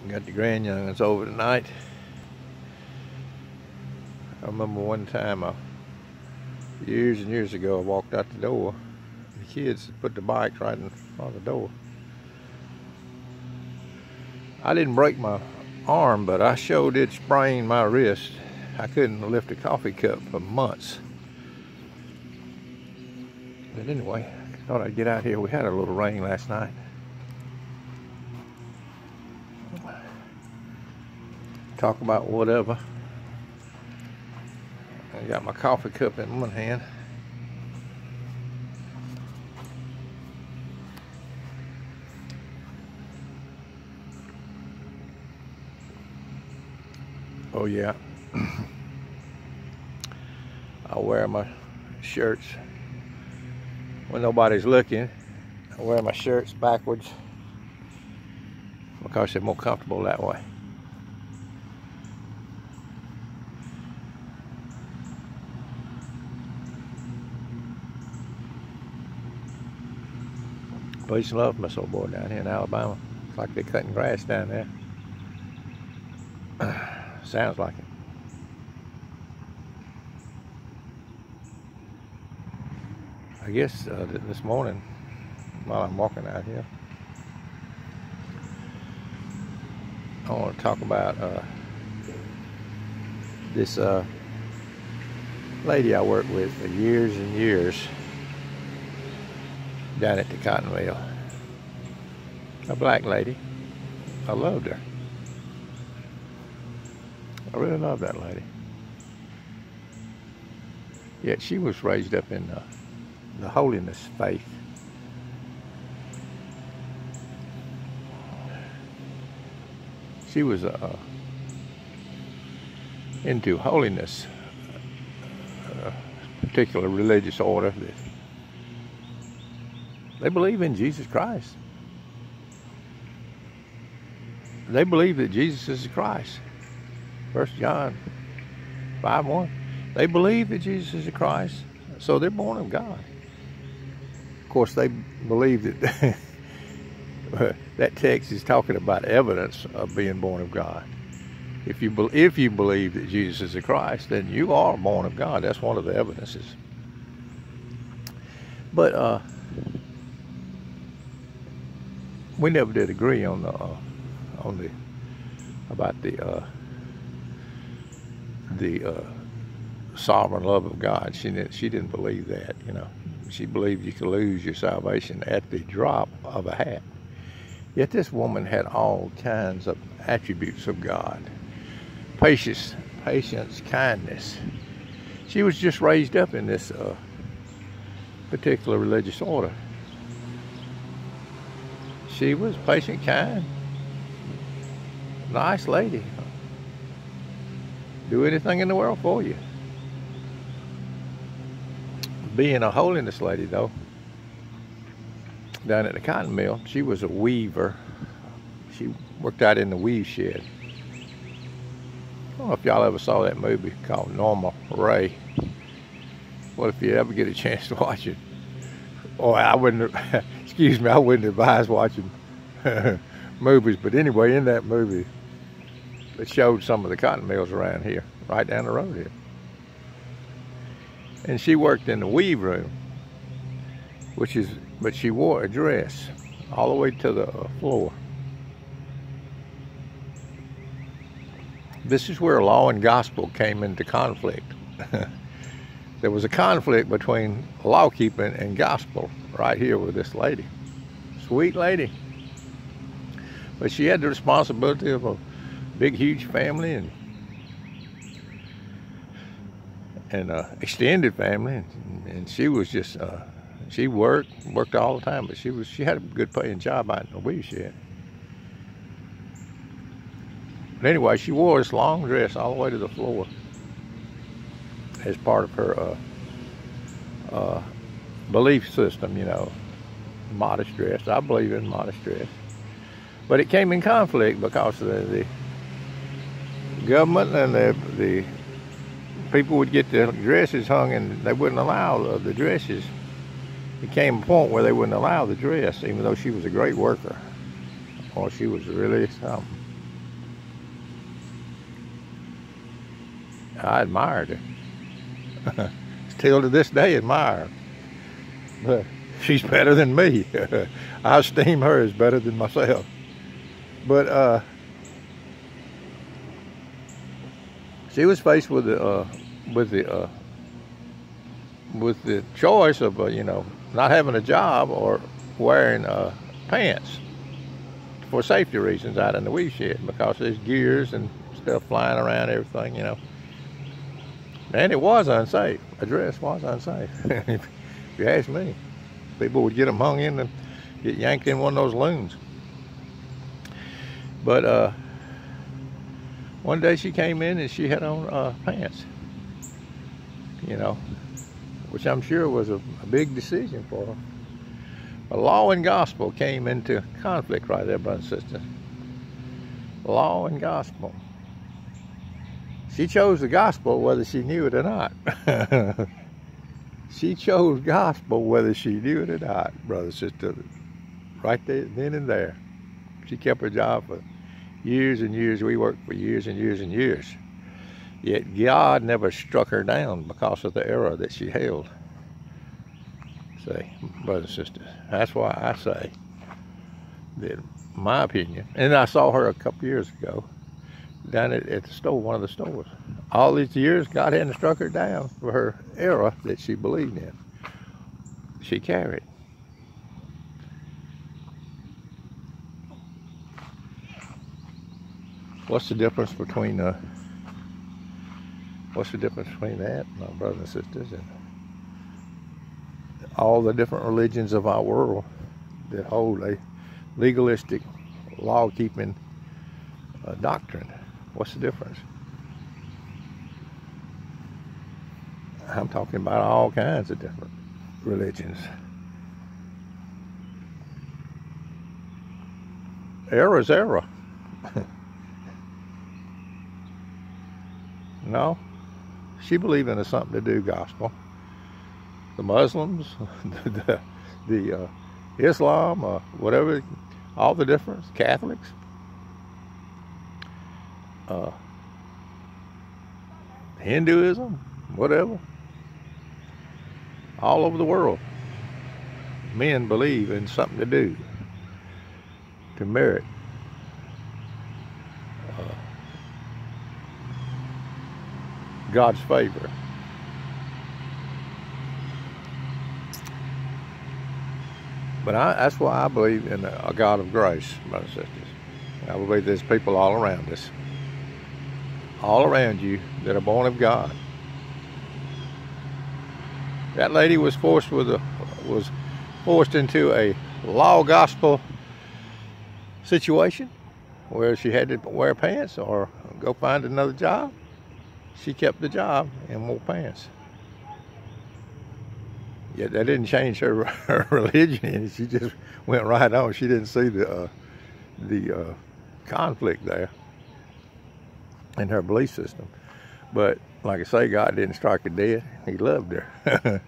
Got the grandyoungins over tonight. I remember one time, years and years ago, I walked out the door. The kids put the bikes right in front of the door. I didn't break my arm, but I sure did sprain my wrist. I couldn't lift a coffee cup for months. But anyway, I thought I'd get out here. We had a little rain last night. Talk about whatever. I got my coffee cup in one hand. Oh yeah. I wear my shirts when nobody's looking. I wear my shirts backwards because they're more comfortable that way. Peace and love from us old boy down here in Alabama. It's like they're cutting grass down there. Sounds like it. I guess this morning, while I'm walking out here, I want to talk about this lady I worked with for years and years down at the cotton mill. A black lady. I loved her. I really loved that lady. Yet she was raised up in the Holiness faith. She was into Holiness, a particular religious order that they believe in Jesus Christ. They believe that Jesus is the Christ. 1 John 5:1. They believe that Jesus is the Christ, so they're born of God. Of course, they believe that that text is talking about evidence of being born of God. If you believe that Jesus is the Christ, then you are born of God. That's one of the evidences. But we never did agree on the sovereign love of God. She didn't believe that, you know. She believed you could lose your salvation at the drop of a hat. Yet this woman had all kinds of attributes of God. Patience, kindness. She was just raised up in this particular religious order. She was patient, kind, nice lady. Do anything in the world for you. Being a Holiness lady, though, down at the cotton mill, she was a weaver. She worked out in the weave shed. I don't know if y'all ever saw that movie called Norma Ray. Well, if you ever get a chance to watch it, or I wouldn't, excuse me, I wouldn't advise watching movies. But anyway, in that movie, it showed some of the cotton mills around here, right down the road here. And she worked in the weave room, but she wore a dress all the way to the floor. This is where law and gospel came into conflict. There was a conflict between law keeping and gospel right here with this lady. Sweet lady. But she had the responsibility of a big, huge family and extended family, and she was just she worked all the time, but she had a good paying job out in the weave shed. But anyway, she wore this long dress all the way to the floor as part of her belief system, you know, modest dress. I believe in modest dress, but it came in conflict because the government and the people would get the dresses hung, and they wouldn't allow the dresses. It came a point where they wouldn't allow the dress, even though she was a great worker. Or she was really something. I admired her. Still to this day admire her. But she's better than me. I esteem her as better than myself. But she was faced with the choice of not having a job or wearing pants for safety reasons out in the weave shed, because there's gears and stuff flying around, everything, And it was unsafe. A dress was unsafe. If you ask me, people would get them hung in and get yanked in one of those looms. But one day she came in and she had on pants, which I'm sure was a big decision for her. Law and gospel came into conflict right there, brothers and sisters. Law and gospel. She chose the gospel whether she knew it or not. She chose gospel whether she knew it or not, brothers and sisters. Right there, then and there. She kept her job for years and years. We worked for years and years and years. Yet God never struck her down because of the error that she held. See, brothers and sisters, that's why I say that, my opinion, and I saw her a couple years ago down at the store, one of the stores. All these years, God hadn't struck her down for her error that she believed in. She carried. What's the difference between that, my brothers and sisters, and all the different religions of our world that hold a legalistic, law-keeping doctrine? What's the difference? I'm talking about all kinds of different religions. Error is error. No, she believed in a something to do gospel. The Muslims, the Islam, whatever, all the difference, Catholics, Hinduism, whatever, all over the world, men believe in something to do to merit God's favor. But that's why I believe in a God of grace, brothers and sisters. I believe there's people all around us, all around you, that are born of God. That lady was forced into a law gospel situation where she had to wear pants or go find another job. She kept the job and wore pants. Yet that didn't change her religion. She just went right on. She didn't see the conflict there in her belief system. But like I say, God didn't strike her dead. He loved her.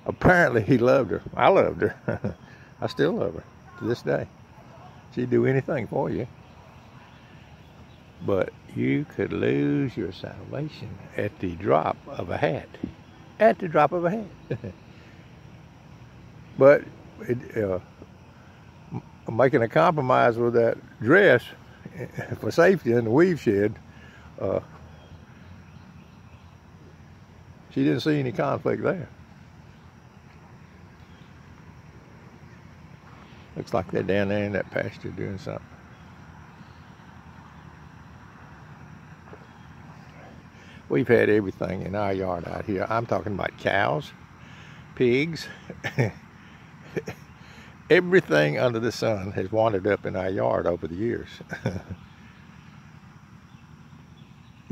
Apparently he loved her. I loved her. I still love her to this day. She'd do anything for you. But you could lose your salvation at the drop of a hat. At the drop of a hat. But making a compromise with that dress for safety in the weave shed, she didn't see any conflict there. Looks like they're down there in that pasture doing something. We've had everything in our yard out here. I'm talking about cows, pigs. Everything under the sun has wandered up in our yard over the years.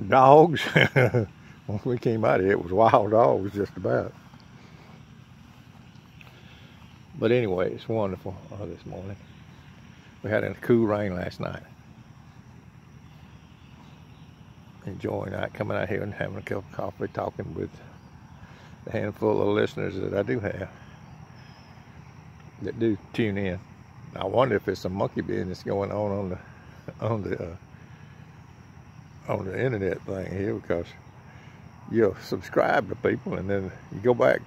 Dogs. When we came out here, it was wild dogs just about. But anyway, it's wonderful this morning. We had a cool rain last night. Enjoying that, coming out here and having a cup of coffee, talking with the handful of listeners that I do have that do tune in. I wonder if there's some monkey business going on the internet thing here, because you'll subscribe to people, and then you go back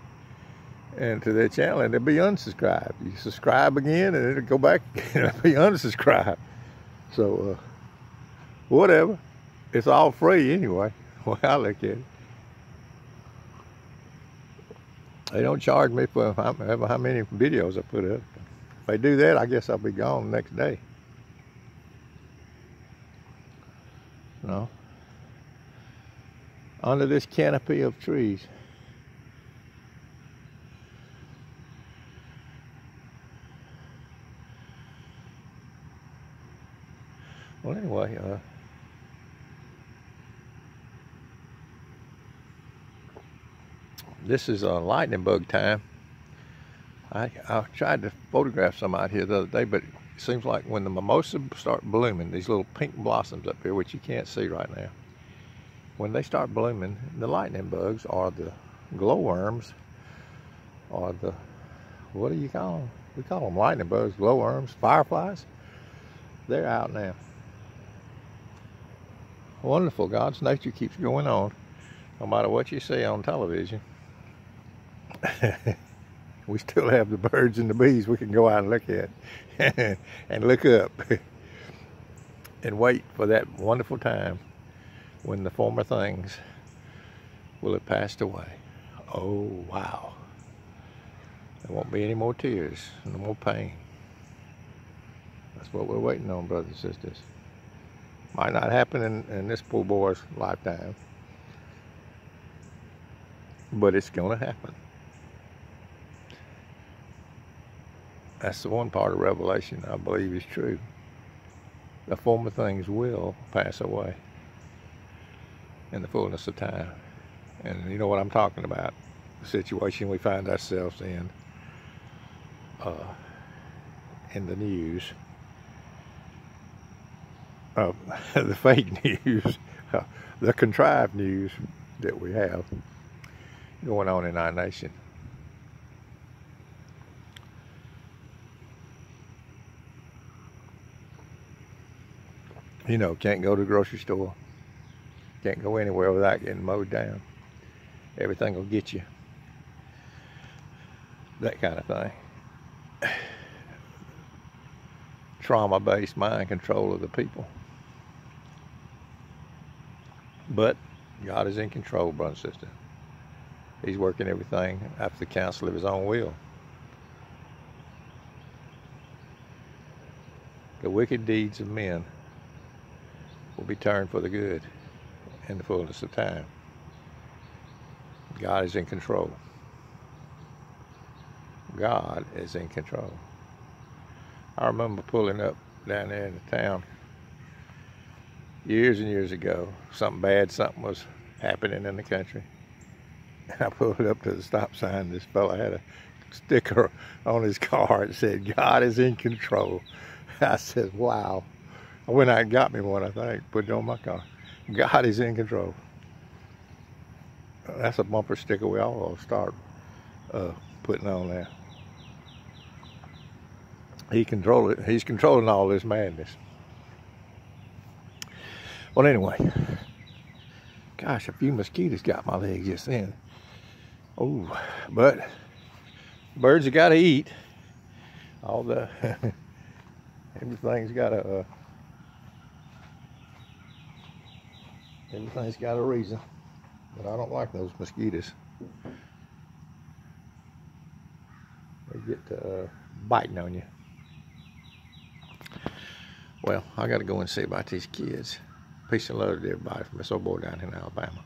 into their channel and they'll be unsubscribed. You subscribe again and it'll go back and it'll be unsubscribed. So whatever, it's all free anyway. Well, I look at it. They don't charge me for how many videos I put up. If they do that, I guess I'll be gone the next day. No. Under this canopy of trees. Well, anyway, this is lightning bug time. I tried to photograph some out here the other day, but it seems like when the mimosas start blooming, these little pink blossoms up here, which you can't see right now, when they start blooming, the lightning bugs, or the glowworms, or the, what do you call them? We call them lightning bugs, glowworms, fireflies. They're out now. Wonderful. God's nature keeps going on, no matter what you see on television. We still have the birds and the bees we can go out and look at and look up and wait for that wonderful time when the former things will have passed away. Oh, wow. There won't be any more tears, no more pain. That's what we're waiting on, brothers and sisters. Might not happen in this poor boy's lifetime, but it's going to happen. That's the one part of Revelation I believe is true. The former things will pass away in the fullness of time. And you know what I'm talking about, the situation we find ourselves in the news. The fake news, the contrived news that we have going on in our nation. You know, can't go to the grocery store, can't go anywhere without getting mowed down. Everything will get you. That kind of thing. Trauma-based mind control of the people. But God is in control, brother and sister. He's working everything after the counsel of his own will. The wicked deeds of men will be turned for the good in the fullness of time. God is in control. God is in control. I remember pulling up down there in the town years and years ago. Something was happening in the country. And I pulled up to the stop sign. This fella had a sticker on his car that said, God is in control. I said, wow. I went out and got me one, I think, put it on my car. God is in control. That's a bumper sticker we all will start putting on there. He's controlling all this madness. Well, anyway, gosh, a few mosquitoes got my leg just then. Oh, but birds have got to eat. All the everything's got a reason. But I don't like those mosquitoes. They get to biting on you. Well, I got to go and see about these kids. Peace and love to everybody from this old boy down in Alabama.